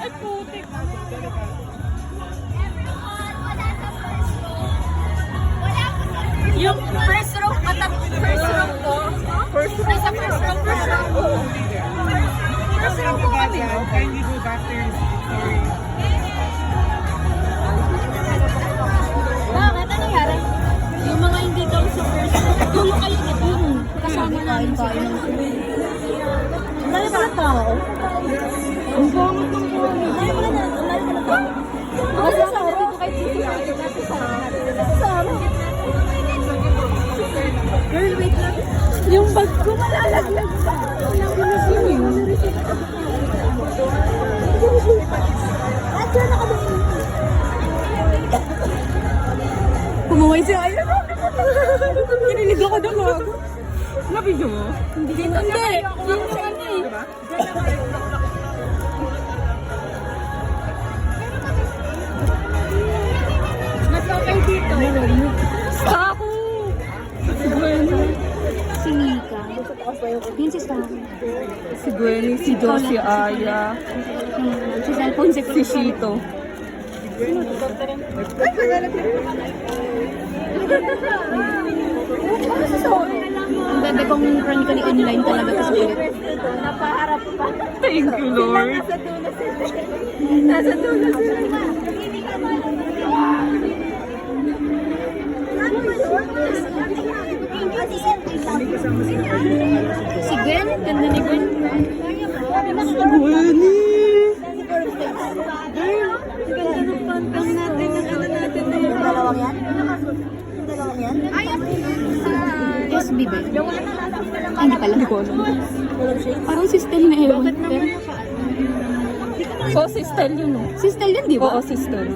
Ay, putik. Yung first row ko. Nasa first row ko. First row ko kami. Kindly go back to your story. Bakit? Ano nangyari? Yung mga hindi daw sa first row. Tulo kayo dito. Kasama namin sila. Ang dami pala tao. Ang bangot ng buwan. Ang dami pala tao. Nasa Sara. Dito kay Titi. Nasa Sara. Girl, wait lang. Yung bag ko malalaglag pa. Sino yun? Diyan ako doon. Pumuhay siya. Ay, kinilig ako doon. Nabidyo mo? Hindi. Hindi. Nagkakay dito. Stop! Si Gwenny. Si Mika. Yun si Stop. Si Gwenny, si Jo, si Aya, Si Cellphone, si si Shito. Ang bebe kong run ko ni online talaga sa ulit. Napaharap pa. Thank you, Lord. Nasa dulo sila. Si Gwen? Ganda ni Gwen. Gwenny! Ganda ng pantang natin. Nagano natin na yun. Dalawang yan? Dalawang yan? Yes, bibe. Hindi pala. Hindi ko alam. Parang si Stel na ewan. So, si Stel yun, no? Si Stel yun, di ba? Oo, si Stel.